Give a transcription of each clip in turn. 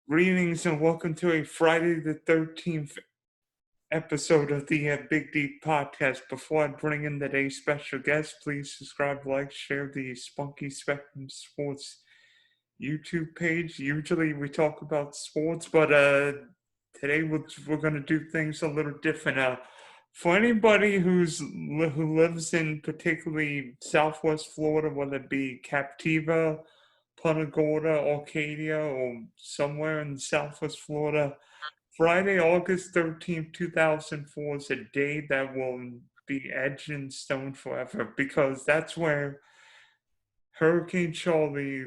Greetings and welcome to a Friday the 13th episode of the Big Deep Podcast. Before I bring in today's special guest, please subscribe, like, share the Spunky Spectrum Sports YouTube page. Usually we talk about sports, but today we're going to do things a little different. For anybody who lives in particularly Southwest Florida, whether it be Captiva, Punta Gorda, Arcadia, or somewhere in Southwest Florida, Friday, August 13th, 2004 is a day that will be etched in stone forever because that's where Hurricane Charley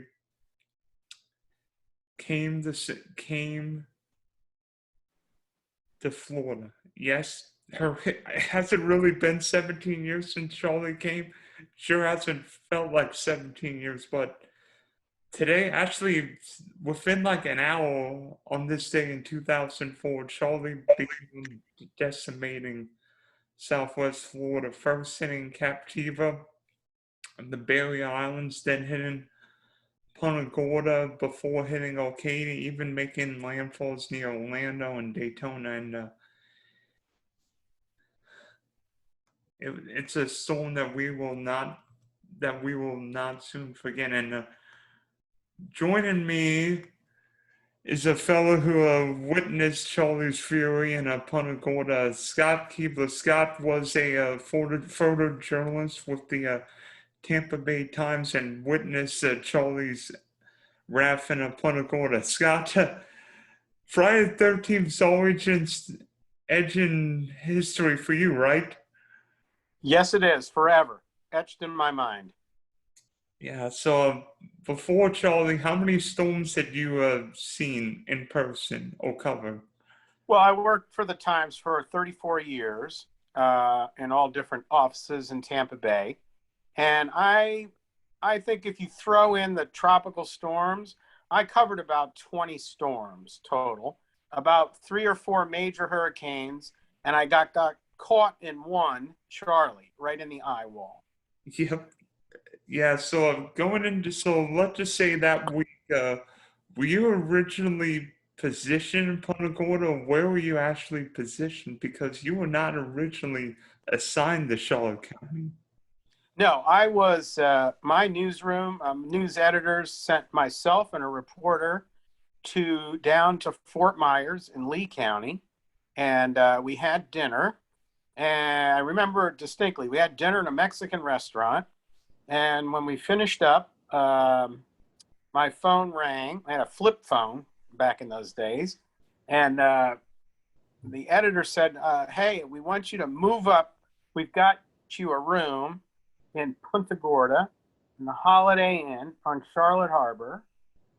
came to Florida. Yes, has it really been 17 years since Charley came? Sure hasn't felt like 17 years, but today, actually, within like an hour on this day in 2004, Charley began decimating Southwest Florida, first hitting Captiva and the Barrier Islands, then hitting Punta Gorda before hitting Arcadia, even making landfalls near Orlando and Daytona. And it's a storm that we will not soon forget. And joining me is a fellow who witnessed Charley's fury in Punta Gorda, Scott Keeler. Scott was a photojournalist with the Tampa Bay Times and witnessed Charley's wrath in Punta Gorda. Scott, Friday the 13th is always edge in history for you, right? Yes, it is. Forever. Etched in my mind. Yeah, so before Charley, how many storms had you seen in person or covered? Well, I worked for the Times for 34 years in all different offices in Tampa Bay. And I think if you throw in the tropical storms, I covered about 20 storms total, about 3 or 4 major hurricanes, and I got caught in one, Charley, right in the eye wall. Yep. Yeah, so let's just say that week, were you originally positioned in Punta Gorda, or where were you actually positioned? Because you were not originally assigned to Charlotte County. No, I was, my newsroom, news editors sent myself and a reporter down to Fort Myers in Lee County, and we had dinner. And I remember distinctly, we had dinner in a Mexican restaurant. And when we finished up, my phone rang. I had a flip phone back in those days. And the editor said, hey, we want you to move up. We've got you a room in Punta Gorda in the Holiday Inn on Charlotte Harbor.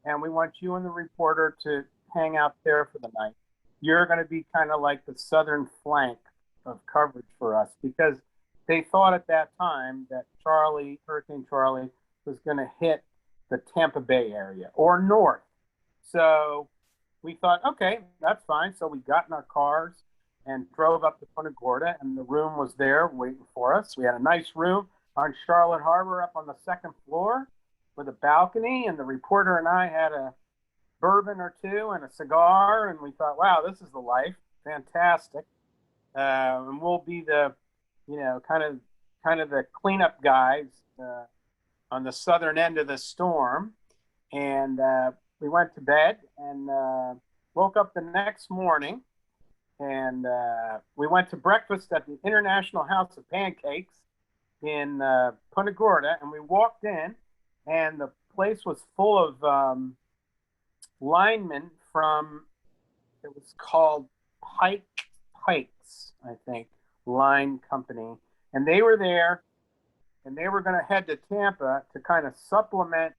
And we want you and the reporter to hang out there for the night. You're going to be kind of like the southern flank of coverage for us, because they thought at that time that Hurricane Charley, was going to hit the Tampa Bay area or north. So we thought, okay, that's fine. So we got in our cars and drove up to Punta Gorda, and the room was there waiting for us. We had a nice room on Charlotte Harbor up on the second floor with a balcony, and the reporter and I had a bourbon or two and a cigar, and we thought, wow, this is the life. Fantastic. And we'll be the, kind of the cleanup guys on the southern end of the storm. And we went to bed and woke up the next morning, and we went to breakfast at the International House of Pancakes in Punta Gorda, and we walked in, and the place was full of linemen from, it was called Pikes, I think, line company. And they were there, and they were going to head to Tampa to kind of supplement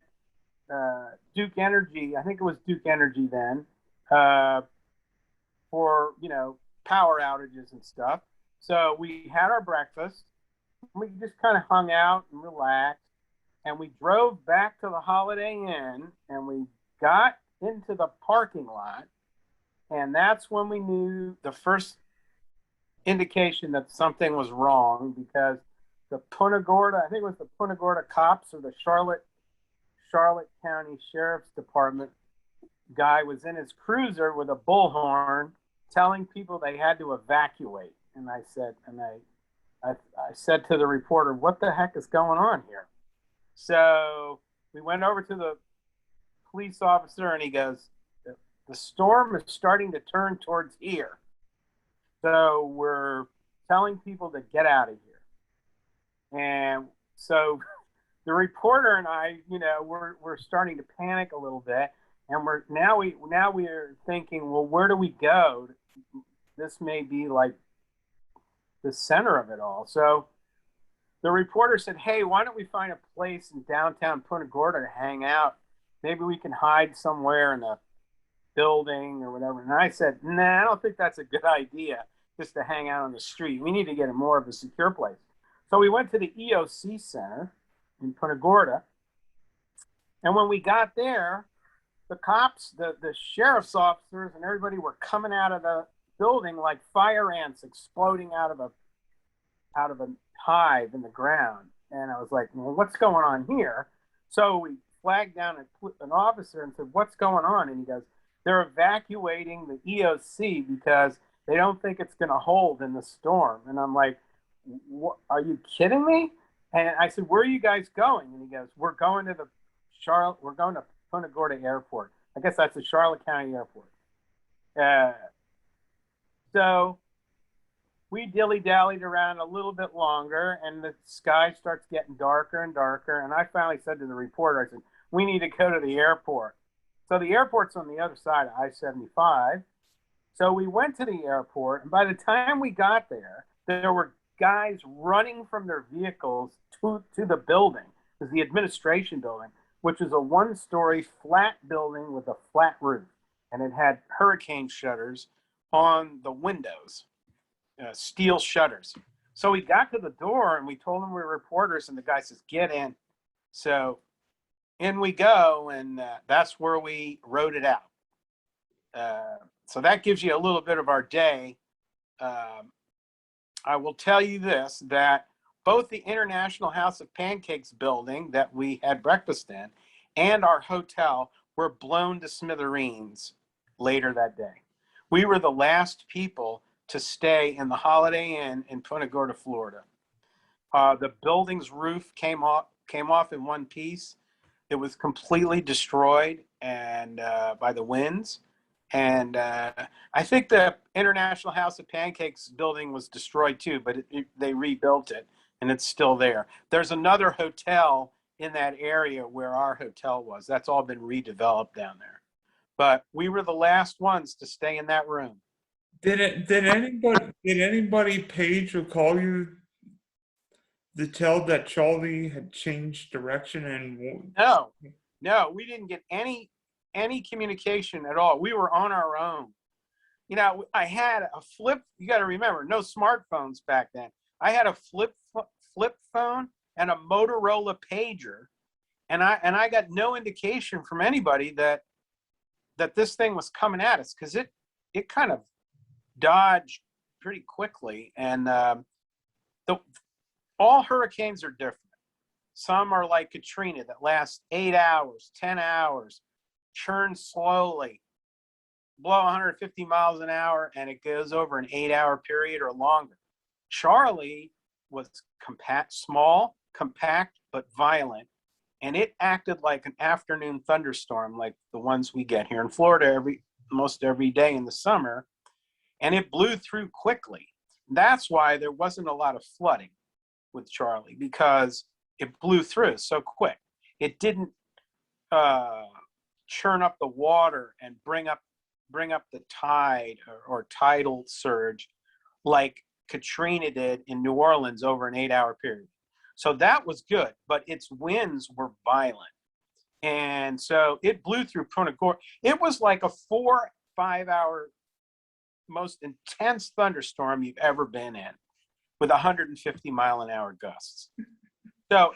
Duke Energy. I think it was Duke Energy then, for, power outages and stuff. So we had our breakfast. We just kind of hung out and relaxed. And we drove back to the Holiday Inn, and we got into the parking lot. And that's when we knew the first indication that something was wrong, because the Punta Gorda, I think it was the Punta Gorda cops or the Charlotte County Sheriff's Department, guy was in his cruiser with a bullhorn telling people they had to evacuate. And I said to the reporter, what the heck is going on here? So we went over to the police officer and he goes, the storm is starting to turn towards here. So we're telling people to get out of here. And so the reporter and I, we're starting to panic a little bit. And we are thinking, well, where do we go? This may be like the center of it all. So the reporter said, hey, why don't we find a place in downtown Punta Gorda to hang out? Maybe we can hide somewhere in a building or whatever. And I said, nah, I don't think that's a good idea, just to hang out on the street. We need to get a more of a secure place. So we went to the EOC Center in Punta Gorda. And when we got there, the cops, the sheriff's officers and everybody were coming out of the building like fire ants exploding out of a hive in the ground. And I was like, well, what's going on here? So we flagged down an officer and said, what's going on? And he goes, they're evacuating the EOC because they don't think it's going to hold in the storm. And I'm like, are you kidding me? And I said, where are you guys going? And he goes, we're going to Punta Gorda Airport. I guess that's the Charley County Airport. So we dilly-dallied around a little bit longer, and the sky starts getting darker and darker. And I finally said to the reporter, I said, we need to go to the airport. So the airport's on the other side of I-75. So we went to the airport, and by the time we got there, there were guys running from their vehicles to the building. It was the administration building, which is a one-story flat building with a flat roof. And it had hurricane shutters on the windows, steel shutters. So we got to the door and we told them we were reporters, and the guy says, get in. So in we go, and that's where we wrote it out. So that gives you a little bit of our day. I will tell you this, that both the International House of Pancakes building that we had breakfast in and our hotel were blown to smithereens later that day. We were the last people to stay in the Holiday Inn in Punta Gorda, Florida. The building's roof came off in one piece. It was completely destroyed and by the winds. And I think the International House of Pancakes building was destroyed too, but they rebuilt it and it's still there. There's another hotel in that area where our hotel was. That's all been redeveloped down there. But we were the last ones to stay in that room. Did anybody page or call you to tell that Charley had changed direction and No, we didn't get any communication at all. We were on our own. I had a flip. You got to remember, no smartphones back then. I had a flip phone and a Motorola pager, and I got no indication from anybody that this thing was coming at us, because it kind of dodged pretty quickly. And all hurricanes are different. Some are like Katrina that lasts 8 hours, 10 hours, churn slowly, blow 150 miles an hour, and it goes over an 8-hour period or longer. Charley was small, compact, but violent, and it acted like an afternoon thunderstorm like the ones we get here in Florida most every day in the summer, and it blew through quickly. That's why there wasn't a lot of flooding with Charley, because it blew through so quick. It didn't churn up the water and bring up the tide or tidal surge like Katrina did in New Orleans over an 8-hour period. So that was good, but its winds were violent. And so it blew through Punta Gorda. It was like a 4-5 hour most intense thunderstorm you've ever been in, with 150 mile an hour gusts. So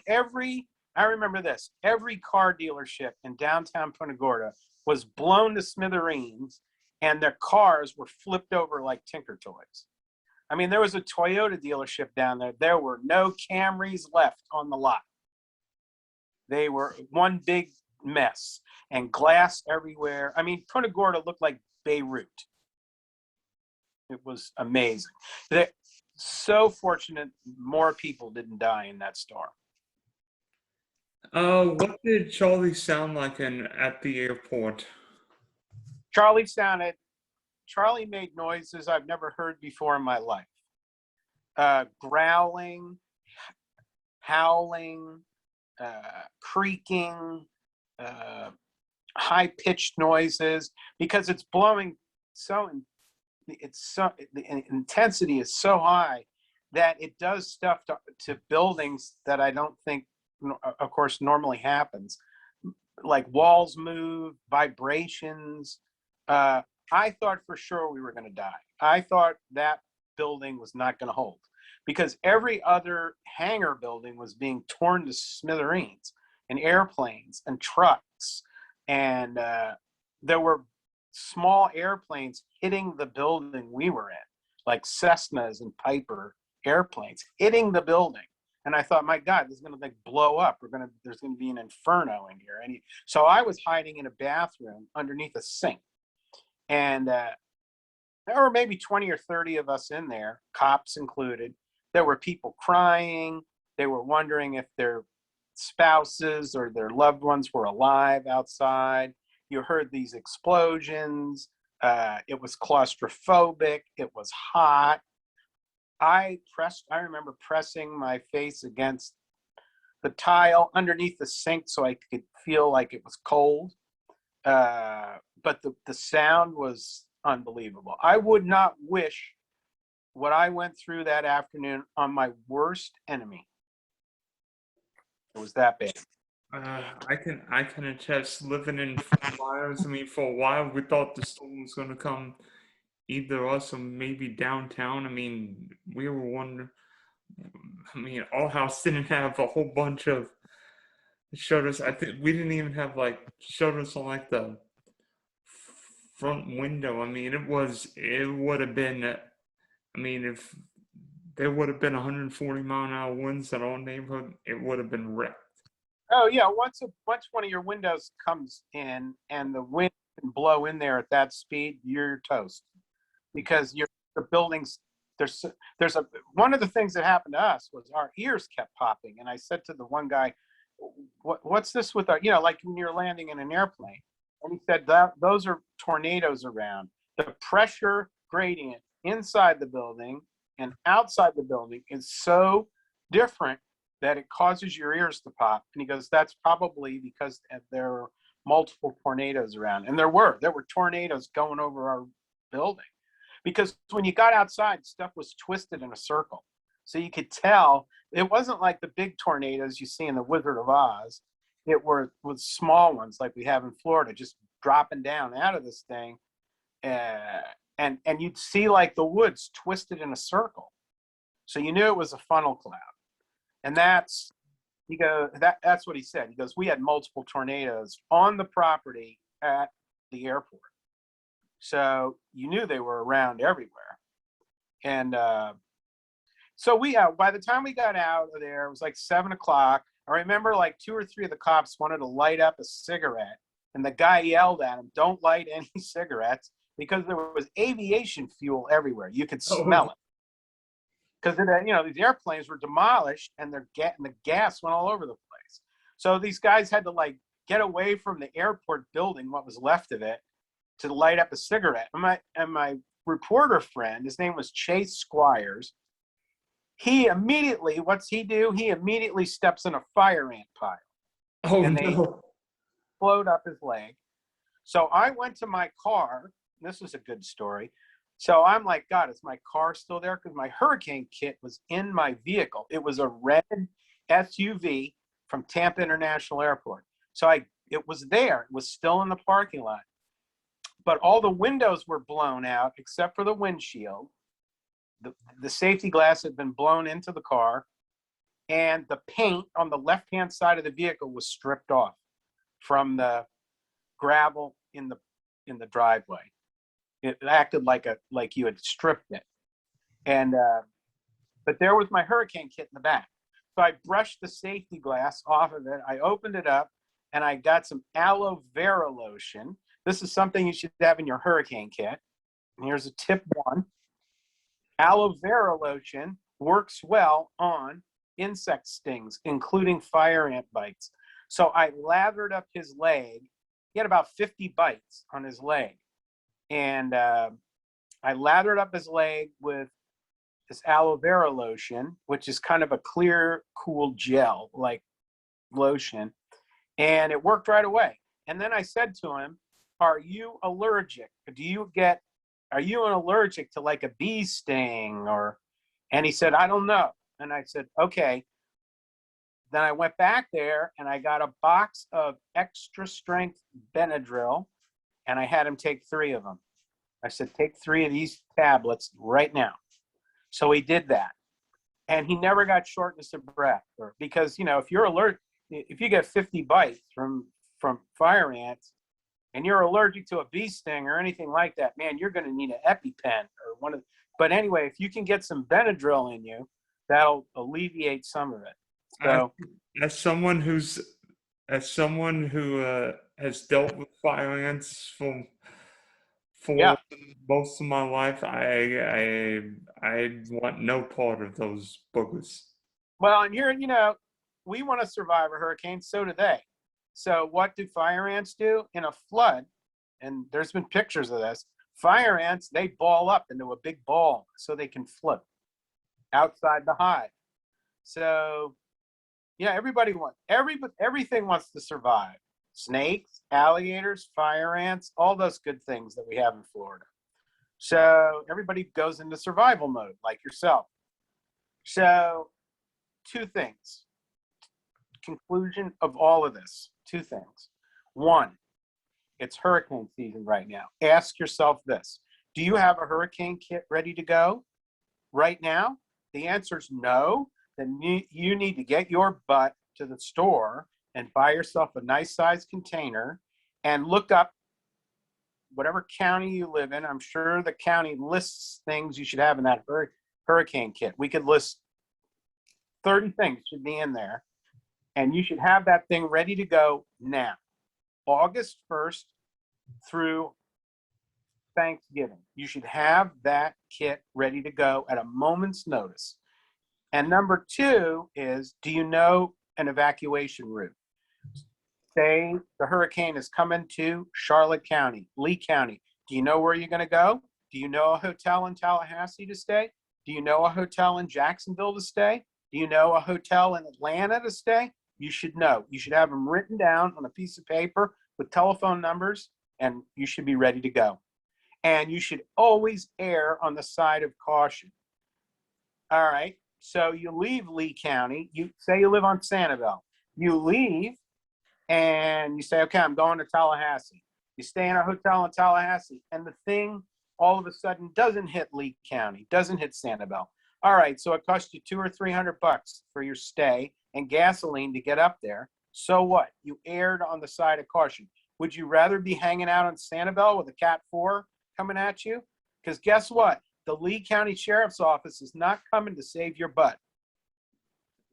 I remember this, every car dealership in downtown Punta Gorda was blown to smithereens, and their cars were flipped over like Tinker Toys. I mean, there was a Toyota dealership down there. There were no Camrys left on the lot. They were one big mess and glass everywhere. I mean, Punta Gorda looked like Beirut. It was amazing. They're so fortunate more people didn't die in that storm. What did Charlie sound like at the airport? Charlie made noises I've never heard before in my life. Growling, howling, creaking, high-pitched noises, because it's blowing the intensity is so high that it does stuff to buildings that I don't think, of course, normally happens. Like walls move, vibrations. I thought for sure we were going to die. I thought that building was not going to hold, because every other hangar building was being torn to smithereens, and airplanes and trucks, and there were small airplanes hitting the building we were in, like Cessnas and Piper airplanes hitting the building. And I thought, my God, this is going to blow up. There's going to be an inferno in here. So I was hiding in a bathroom underneath a sink, and there were maybe 20 or 30 of us in there, cops included. There were people crying. They were wondering if their spouses or their loved ones were alive outside. You heard these explosions. It was claustrophobic. It was hot. I remember pressing my face against the tile underneath the sink so I could feel like it was cold. But the sound was unbelievable. I would not wish what I went through that afternoon on my worst enemy. It was that bad. I can attest, living in Fort Myers. I mean, for a while we thought the storm was going to come either us or maybe downtown. I mean, we were wondering. I mean, our house didn't have a whole bunch of shutters. I think we didn't even have like shutters on like the front window. I mean, it would have been. I mean, if there would have been 140-mile-an-hour winds in our neighborhood, it would have been wrecked. Oh yeah, once one of your windows comes in and the wind can blow in there at that speed, you're toast, because the buildings. There's one of the things that happened to us was our ears kept popping, and I said to the one guy, "What's this with our?" Like when you're landing in an airplane, and he said that those are tornadoes around. The pressure gradient inside the building and outside the building is so different that it causes your ears to pop. And he goes, that's probably because there are multiple tornadoes around. And there were tornadoes going over our building, because when you got outside, stuff was twisted in a circle. So you could tell it wasn't like the big tornadoes you see in the Wizard of Oz. It was small ones like we have in Florida, just dropping down out of this thing. And you'd see like the woods twisted in a circle. So you knew it was a funnel cloud. And that's what he said. He goes, we had multiple tornadoes on the property at the airport. So you knew they were around everywhere. And so by the time we got out of there, it was like 7 o'clock. I remember like 2 or 3 of the cops wanted to light up a cigarette. And the guy yelled at him, don't light any cigarettes, because there was aviation fuel everywhere. You could smell it. Because these airplanes were demolished, and the gas went all over the place. So these guys had to like get away from the airport building, what was left of it, to light up a cigarette. And my reporter friend, his name was Chase Squires. What's he do? He immediately steps in a fire ant pile. And they explode up his leg. So I went to my car. This is a good story. So I'm like, God, is my car still there? Because my hurricane kit was in my vehicle. It was a red SUV from Tampa International Airport. So it was there. It was still in the parking lot. But all the windows were blown out except for the windshield. The safety glass had been blown into the car. And the paint on the left-hand side of the vehicle was stripped off from the gravel in the driveway. It acted like you had stripped it. And but there was my hurricane kit in the back. So I brushed the safety glass off of it. I opened it up, and I got some aloe vera lotion. This is something you should have in your hurricane kit. And here's a tip one. Aloe vera lotion works well on insect stings, including fire ant bites. So I lathered up his leg. He had about 50 bites on his leg. And I lathered up his leg with this aloe vera lotion, which is kind of a clear, cool gel like lotion. And it worked right away. And then I said to him, are you allergic? Are you allergic to like a bee sting and he said, I don't know. And I said, okay. Then I went back there and I got a box of extra strength Benadryl and I had him take 3 of them. I said, take 3 of these tablets right now. So he did that. And he never got shortness of breath because, if you're allergic, if you get 50 bites from fire ants and you're allergic to a bee sting or anything like that, man, you're going to need an EpiPen or but anyway, if you can get some Benadryl in you, that'll alleviate some of it. So as someone who has dealt with fire ants for most of my life, I want no part of those boogers. Well, and here, we want to survive a hurricane, so do they. So what do fire ants do in a flood? And there's been pictures of this. Fire ants, they ball up into a big ball so they can float outside the hive. So, everything wants to survive. Snakes, alligators, fire ants, all those good things that we have in Florida. So everybody goes into survival mode, like yourself. So 2 things. Conclusion of all of this, 2 things. 1, it's hurricane season right now. Ask yourself this. Do you have a hurricane kit ready to go right now? The answer is no. Then you need to get your butt to the store and buy yourself a nice sized container and look up whatever county you live in. I'm sure the county lists things you should have in that hurricane kit. We could list 30 things should be in there. And you should have that thing ready to go now, August 1st through Thanksgiving. You should have that kit ready to go at a moment's notice. And number 2 is, do you know an evacuation route? Say the hurricane is coming to Charlotte County, Lee County. Do you know where you're going to go? Do you know a hotel in Tallahassee to stay? Do you know a hotel in Jacksonville to stay? Do you know a hotel in Atlanta to stay? You should know. You should have them written down on a piece of paper with telephone numbers, and you should be ready to go. And you should always err on the side of caution. All right. So you leave Lee County. You say you live on Sanibel. You leave and you say, okay, I'm going to Tallahassee. You stay in a hotel in Tallahassee, and the thing all of a sudden doesn't hit Lee County, doesn't hit Sanibel. All right, so it costs you $200 or $300 for your stay and gasoline to get up there. So what? You erred on the side of caution. Would you rather be hanging out on Sanibel with a Cat 4 coming at you? Because guess what? The Lee County Sheriff's Office is not coming to save your butt.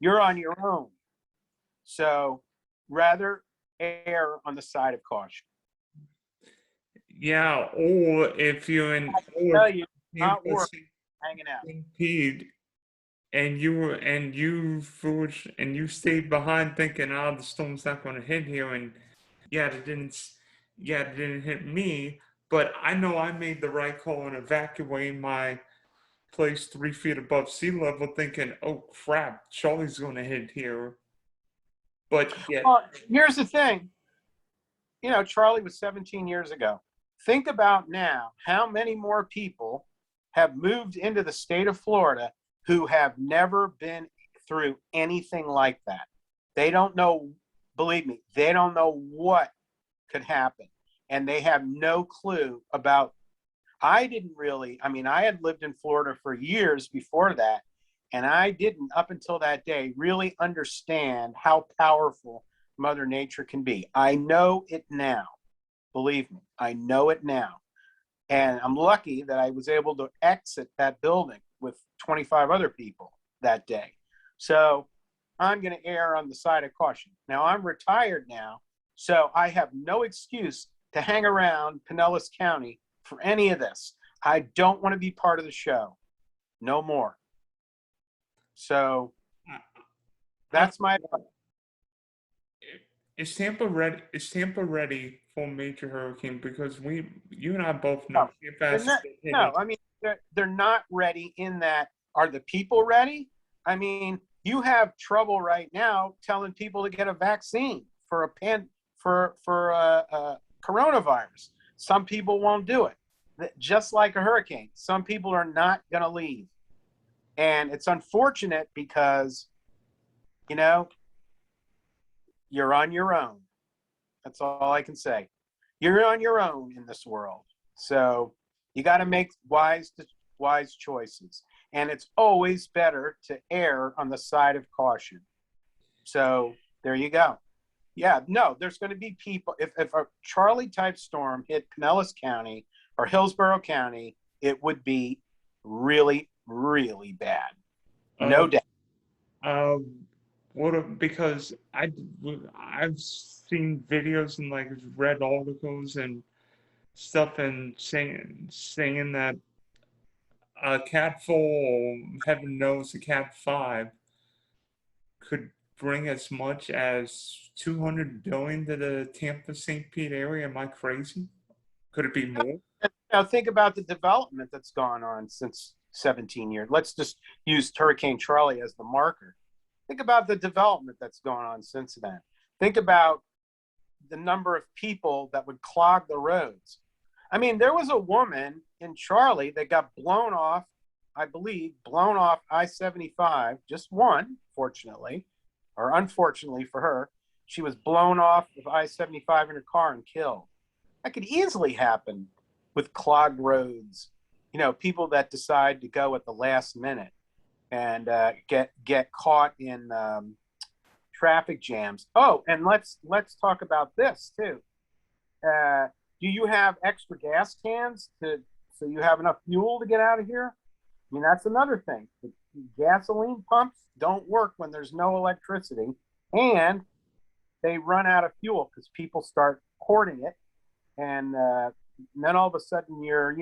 You're on your own. So rather err on the side of caution. Yeah, or if you're in not work, hanging out. And you stayed behind thinking, oh, the storm's not going to hit here, and it didn't hit me. But I know I made the right call in evacuating my place 3 feet above sea level, thinking, oh crap, Charley's going to hit here. But here's the thing. Charley was 17 years ago. Think about now how many more people have moved into the state of Florida who have never been through anything like that. They don't know, believe me, they don't know what could happen. And they have no clue about, I had lived in Florida for years before that. And I didn't, up until that day, really understand how powerful Mother Nature can be. I know it now. Believe me, I know it now. And I'm lucky that I was able to exit that building with 25 other people that day. So I'm going to err on the side of caution. Now, I'm retired now, So I have no excuse to hang around Pinellas County for any of this. I don't want to be part of the show. No more. So that's my advice. Is Tampa ready? Is Tampa ready for a major hurricane? Because you and I both know No, Tampa they're has not, been hit. no, I mean, they're not ready in that. Are the people ready? I mean, you have trouble right now telling people to get a vaccine for coronavirus. Some people won't do it. Just like a hurricane, some people are not going to leave. And it's unfortunate because, you know, you're on your own. That's all I can say. You're on your own in this world. So you got to make wise choices. And it's always better to err on the side of caution. So there you go. Yeah, no, there's going to be people. If a Charley type storm hit Pinellas County or Hillsborough County, it would be really, really bad. No doubt. Because I've seen videos and like read articles and stuff and saying that a cat 4 or heaven knows a cat 5 could bring as much as 200 billion to the Tampa St. Pete area. Am I crazy? Could it be more? Now think about the development that's gone on since 17 years. Let's just use Hurricane Charley as the marker. Think about the development that's gone on since then. Think about the number of people that would clog the roads. I mean, there was a woman in Charley that got blown off, I believe, I-75, just one, fortunately, or unfortunately for her. She was blown off of I-75 in her car and killed. That could easily happen with clogged roads. You know, people that decide to go at the last minute and get caught in traffic jams. Oh, and let's talk about this too. Do you have extra gas cans so you have enough fuel to get out of here? I mean, that's another thing. The gasoline pumps don't work when there's no electricity, and they run out of fuel because people start hoarding it, and then all of a sudden you're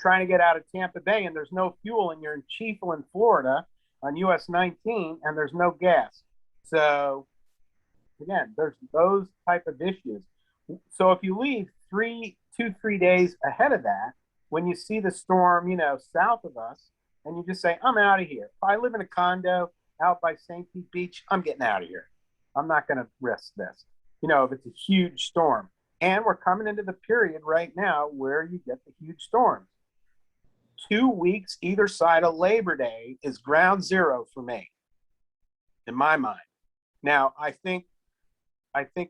trying to get out of Tampa Bay and there's no fuel, and you're in Chiefland, Florida on US 19 and there's no gas. So again, there's those type of issues. So if you leave 3 days ahead of that, when you see the storm, south of us, and you just say, I'm out of here. If I live in a condo out by St. Pete Beach, I'm getting out of here. I'm not going to risk this. If it's a huge storm. And we're coming into the period right now where you get the huge storms. 2 weeks either side of Labor Day is ground zero for me, in my mind. Now, I think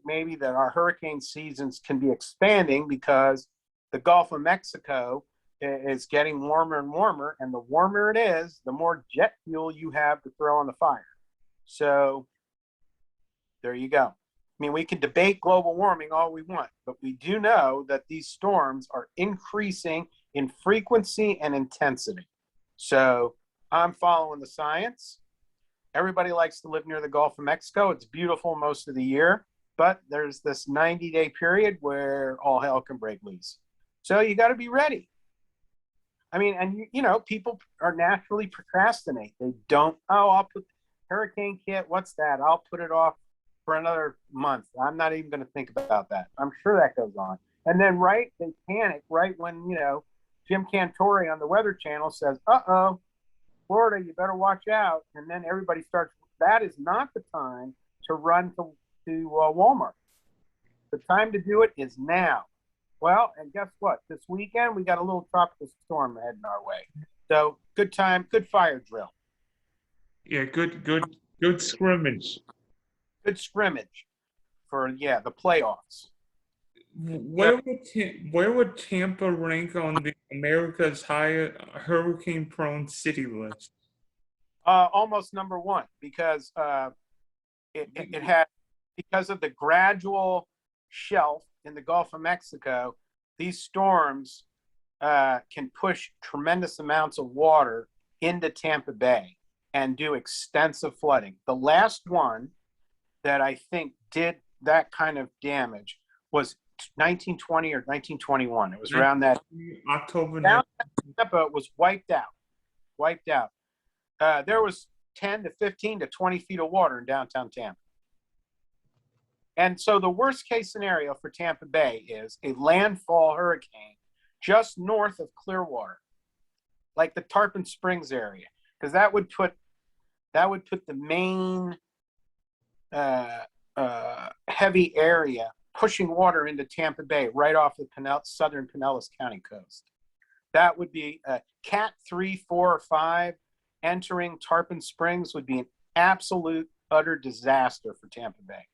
maybe that our hurricane seasons can be expanding because the Gulf of Mexico is getting warmer and warmer, and the warmer it is, the more jet fuel you have to throw on the fire. So there you go. I mean, we can debate global warming all we want, but we do know that these storms are increasing in frequency and intensity. So I'm following the science. Everybody likes to live near the Gulf of Mexico. It's beautiful most of the year, but there's this 90-day period where all hell can break loose. So you got to be ready. I mean, and people are naturally procrastinate. They don't, I'll put hurricane kit. What's that? I'll put it off for another month. I'm not even going to think about that. I'm sure that goes on. And then, they panic right when, Jim Cantore on the Weather Channel says, uh-oh, Florida, you better watch out. And then everybody starts, that is not the time to run to Walmart. The time to do it is now. Well, and guess what? This weekend, we got a little tropical storm heading our way. So good time, good fire drill. Yeah, good scrimmage. Good scrimmage for, the playoffs. Where would Tampa rank on the America's highest hurricane-prone city list? Almost number one, because it had, because of the gradual shelf in the Gulf of Mexico, these storms can push tremendous amounts of water into Tampa Bay and do extensive flooding. The last one that I think did that kind of damage was 1920 or 1921. It was around that. October. Tampa was wiped out. Wiped out. There was 10 to 15 to 20 feet of water in downtown Tampa. And so the worst case scenario for Tampa Bay is a landfall hurricane just north of Clearwater, like the Tarpon Springs area, because that would put the main heavy area pushing water into Tampa Bay right off the southern Pinellas County coast. That would be a Cat 3, 4, or 5 entering Tarpon Springs would be an absolute utter disaster for Tampa Bay.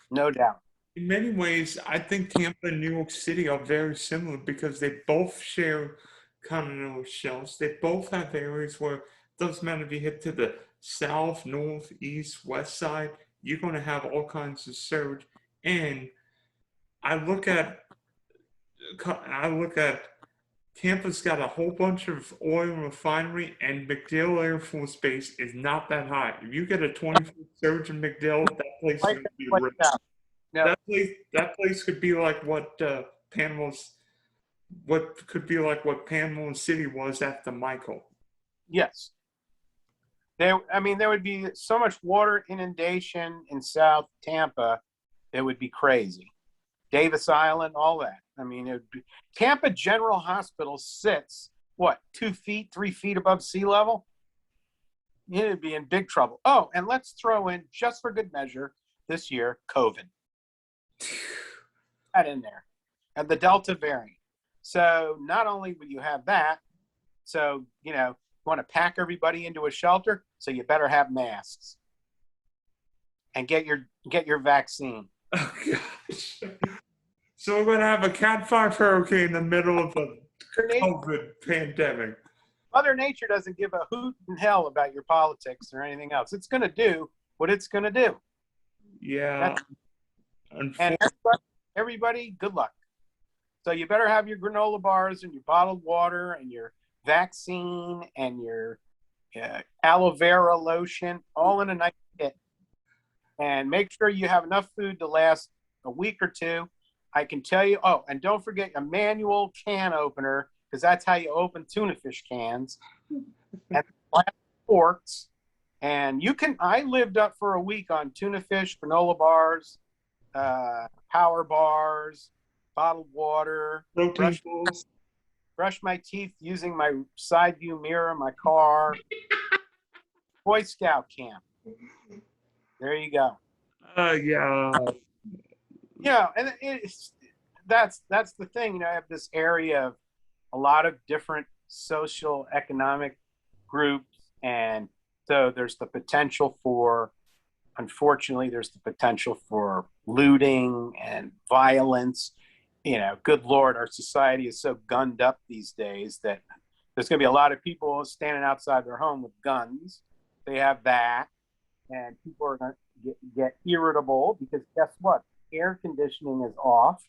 No doubt. In many ways, I think Tampa and New York City are very similar because they both share continental shelves. They both have areas where it doesn't matter if you hit to the south, north, east, west side, you're going to have all kinds of surge. And I look at Tampa's got a whole bunch of oil Refinery, and MacDill Air Force Base is not that high. If you get a 20-foot surge in MacDill, that place is going to be rich. No. That place could be like what Panama City was after Michael. Yes. There would be so much water inundation in South Tampa, it would be crazy. Davis Island, all that. Tampa General Hospital sits, 2 feet, 3 feet above sea level? You'd be in big trouble. Oh, and let's throw in, just for good measure, this year, COVID. That in there. And the Delta variant. So not only will you have that, so, you want to pack everybody into a shelter, so you better have masks. And get your vaccine. Oh, gosh. So we're going to have a Cat 5 hurricane in the middle of a COVID pandemic. Mother Nature doesn't give a hoot in hell about your politics or anything else. It's going to do what it's going to do. Yeah. And everybody, good luck. So you better have your granola bars and your bottled water and your vaccine and your aloe vera lotion all in a nice kit. And make sure you have enough food to last a week or two. I can tell you, and don't forget a manual can opener, because that's how you open tuna fish cans. And forks. And I lived up for a week on tuna fish, granola bars, power bars, bottled water, brush my teeth using my side view mirror in my car. Boy Scout camp. There you go. Yeah. Yeah, and that's the thing. I have this area of a lot of different social economic groups, and so there's the potential for, unfortunately, looting and violence. Good Lord, our society is so gunned up these days that there's going to be a lot of people standing outside their home with guns. They have that, and people are going to get irritable because guess what? Air conditioning is off,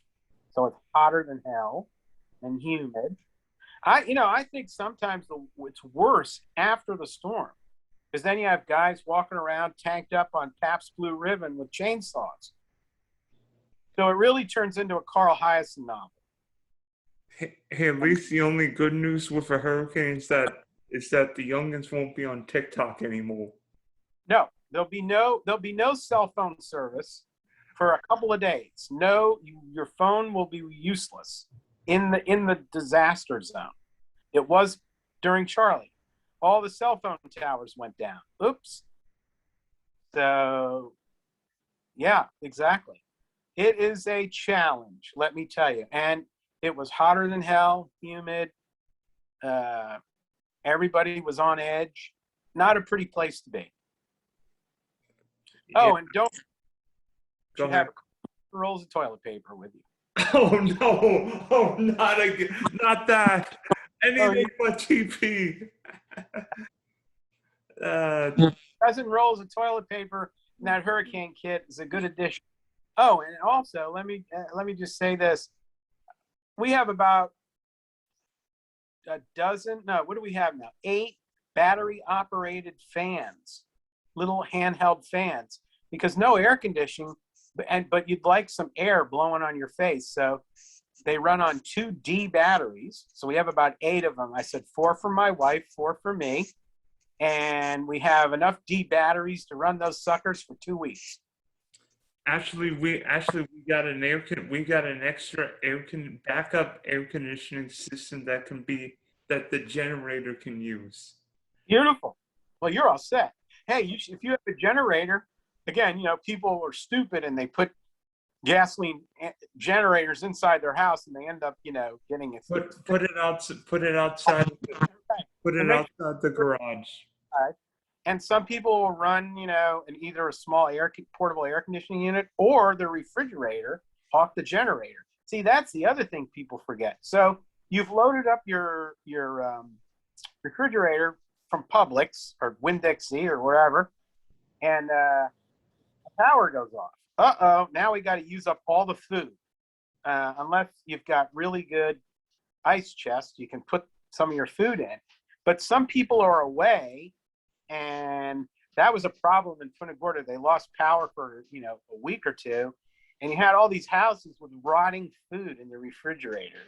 so it's hotter than hell and humid. I think sometimes it's worse after the storm, because then you have guys walking around tanked up on Pabst Blue Ribbon with chainsaws. So it really turns into a Carl Hiaasen novel. Hey, at least the only good news with a hurricane is that the youngins won't be on TikTok anymore. No, there'll be no cell phone service for a couple of days. No, your phone will be useless in the disaster zone. It was during Charley. All the cell phone towers went down. Oops. So, yeah, exactly. It is a challenge, let me tell you. And it was hotter than hell, humid. Everybody was on edge. Not a pretty place to be. Oh, and don't have rolls of toilet paper with you. Oh no! Oh, not again! Not that! Anything but TP. Dozen rolls of toilet paper in that hurricane kit is a good addition. Oh, and also let me just say this: we have about a dozen. No, what do we have now? 8 battery-operated fans, little handheld fans because no air conditioning, but you'd like some air blowing on your face. So they run on 2 D batteries. So we have about 8 of them. I said 4 for my wife, 4 for me. And we have enough D batteries to run those suckers for 2 weeks. Actually, we got an extra backup air conditioning system that the generator can use. Beautiful. Well, you're all set. Hey, if you have a generator, again, people are stupid and they put gasoline generators inside their house and they end up, getting it. Put it outside. Put it outside. Put it outside the garage. And some people will run, either a small portable air conditioning unit or the refrigerator off the generator. See, that's the other thing people forget. So you've loaded up your refrigerator from Publix or Winn-Dixie or wherever, and the power goes off. Now we got to use up all the food. Unless you've got really good ice chests, you can put some of your food in. But some people are away, and that was a problem in Punta Gorda. They lost power for a week or two, and you had all these houses with rotting food in the refrigerator.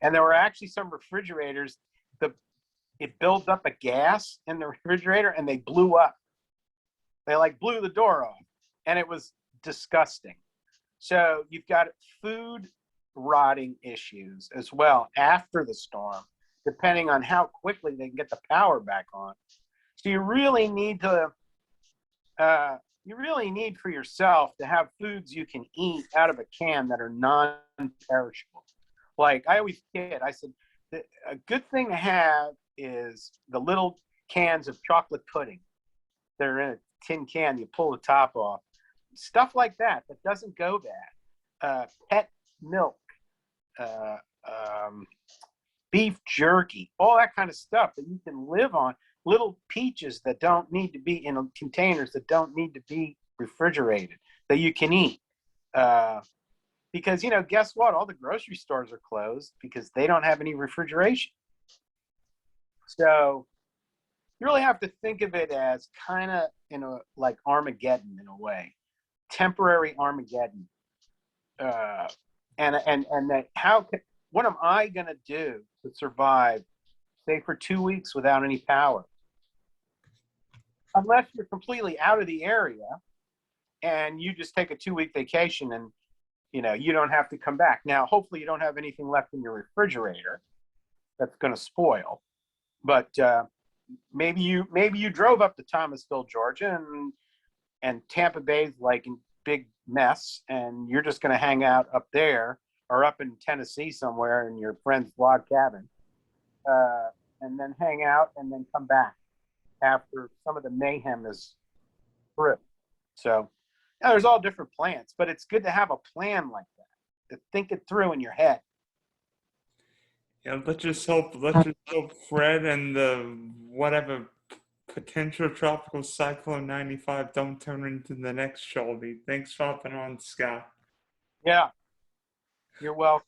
And there were actually some refrigerators, it builds up a gas in the refrigerator, and they blew up. They blew the door off, and it was disgusting. So you've got food rotting issues as well after the storm, depending on how quickly they can get the power back on. So you really need for yourself to have foods you can eat out of a can that are non-perishable. Like I always kid, I said, a good thing to have is the little cans of chocolate pudding. They're in a tin can, you pull the top off. Stuff like that doesn't go bad. Pet milk, beef jerky, all that kind of stuff that you can live on. Little peaches that don't need to be in containers, that don't need to be refrigerated, that you can eat. Because, guess what? All the grocery stores are closed because they don't have any refrigeration. So you really have to think of it as kind of, like Armageddon in a way, temporary Armageddon. And that what am I going to do to survive, say, for 2 weeks without any power? Unless you're completely out of the area and you just take a 2-week vacation and, you don't have to come back. Now, hopefully you don't have anything left in your refrigerator that's going to spoil. But maybe you drove up to Thomasville, Georgia, and Tampa Bay's like a big mess, and you're just going to hang out up there or up in Tennessee somewhere in your friend's log cabin, and then hang out and then come back after some of the mayhem is through. So there's all different plans, but it's good to have a plan like that, to think it through in your head. Yeah, let's just hope Fred and the whatever potential tropical cyclone 95 don't turn into the next Charley. Thanks for hopping on, Scott. Yeah, you're welcome.